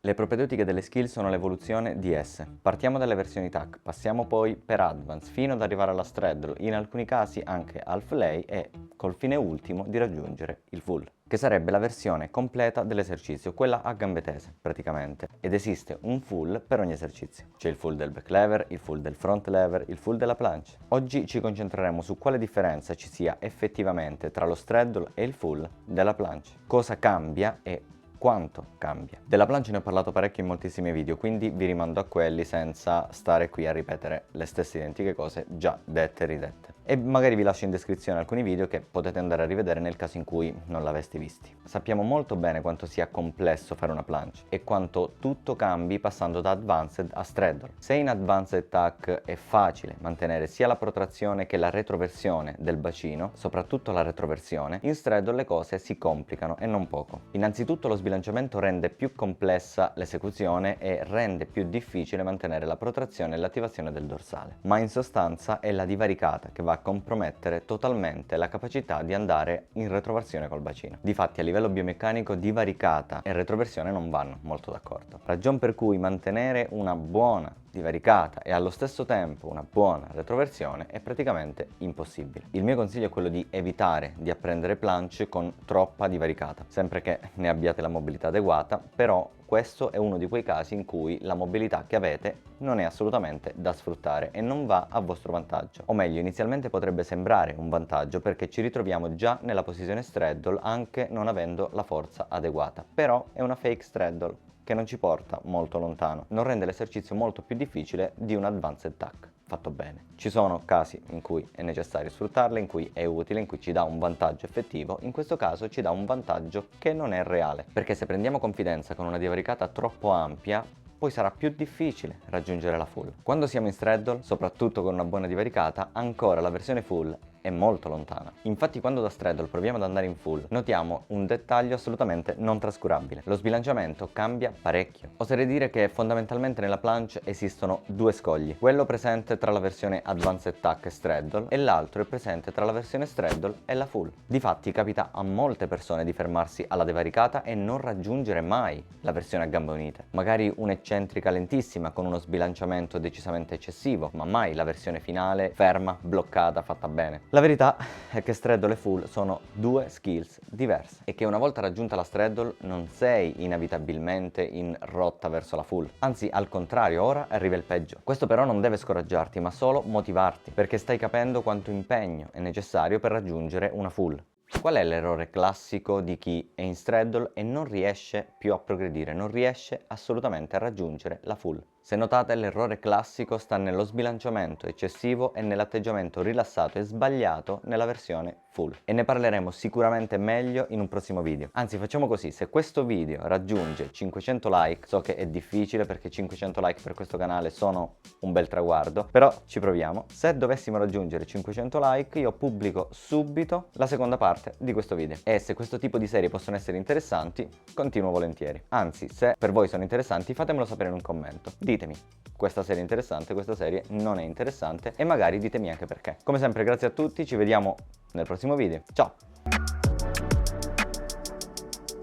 Le propedeutiche delle skill sono l'evoluzione di esse. Partiamo dalle versioni TAC, passiamo poi per Advance fino ad arrivare alla Straddle, in alcuni casi anche Half Lay e col fine ultimo di raggiungere il Full, che sarebbe la versione completa dell'esercizio, quella a gambe tese praticamente, ed esiste un Full per ogni esercizio. C'è il Full del back lever, il Full del front lever, il Full della planche. Oggi ci concentreremo su quale differenza ci sia effettivamente tra lo Straddle e il Full della planche, cosa cambia e quanto cambia. Della planche ne ho parlato parecchio in moltissimi video, quindi vi rimando a quelli senza stare qui a ripetere le stesse identiche cose già dette e ridette. E magari vi lascio in descrizione alcuni video che potete andare a rivedere nel caso in cui non l'aveste visti. Sappiamo molto bene quanto sia complesso fare una planche e quanto tutto cambi passando da Advanced a Straddle. Se in Advanced TAC è facile mantenere sia la protrazione che la retroversione del bacino, soprattutto la retroversione, in Straddle le cose si complicano e non poco. Innanzitutto lo sbilanciamento rende più complessa l'esecuzione e rende più difficile mantenere la protrazione e l'attivazione del dorsale. Ma in sostanza è la divaricata che va a compromettere totalmente la capacità di andare in retroversione col bacino. Difatti a livello biomeccanico divaricata e retroversione non vanno molto d'accordo. Ragion per cui mantenere una buona divaricata e allo stesso tempo una buona retroversione è praticamente impossibile. Il mio consiglio è quello di evitare di apprendere planche con troppa divaricata, sempre che ne abbiate la mobilità adeguata, però questo è uno di quei casi in cui la mobilità che avete non è assolutamente da sfruttare e non va a vostro vantaggio. O meglio, inizialmente potrebbe sembrare un vantaggio perché ci ritroviamo già nella posizione straddle anche non avendo la forza adeguata, però è una fake straddle che non ci porta molto lontano, non rende l'esercizio molto più difficile di un Advanced TAC fatto bene. Ci sono casi in cui è necessario sfruttarle, in cui è utile, in cui ci dà un vantaggio effettivo, in questo caso ci dà un vantaggio che non è reale, perché se prendiamo confidenza con una divaricata troppo ampia, poi sarà più difficile raggiungere la full. Quando siamo in straddle, soprattutto con una buona divaricata, ancora la versione full è molto lontana. Infatti quando da straddle proviamo ad andare in full, notiamo un dettaglio assolutamente non trascurabile. Lo sbilanciamento cambia parecchio. Oserei dire che fondamentalmente nella planche esistono due scogli. Quello presente tra la versione Advanced TAC e straddle e l'altro è presente tra la versione straddle e la full. Difatti capita a molte persone di fermarsi alla divaricata e non raggiungere mai la versione a gambe unite. Magari un'eccentrica lentissima con uno sbilanciamento decisamente eccessivo, ma mai la versione finale ferma, bloccata, fatta bene. La verità è che straddle e full sono due skills diverse e che una volta raggiunta la straddle non sei inevitabilmente in rotta verso la full, anzi al contrario ora arriva il peggio. Questo però non deve scoraggiarti ma solo motivarti, perché stai capendo quanto impegno è necessario per raggiungere una full. Qual è l'errore classico di chi è in straddle e non riesce più a progredire, non riesce assolutamente a raggiungere la full? Se notate, l'errore classico sta nello sbilanciamento eccessivo e nell'atteggiamento rilassato e sbagliato nella versione full. E ne parleremo sicuramente meglio in un prossimo video. Anzi, facciamo così, se questo video raggiunge 500 like, so che è difficile perché 500 like per questo canale sono un bel traguardo, però ci proviamo. Se dovessimo raggiungere 500 like, io pubblico subito la seconda parte di questo video. E se questo tipo di serie possono essere interessanti, continuo volentieri. Anzi, se per voi sono interessanti, fatemelo sapere in un commento. Ditemi, questa serie è interessante, questa serie non è interessante e magari ditemi anche perché. Come sempre grazie a tutti, ci vediamo nel prossimo video. Ciao!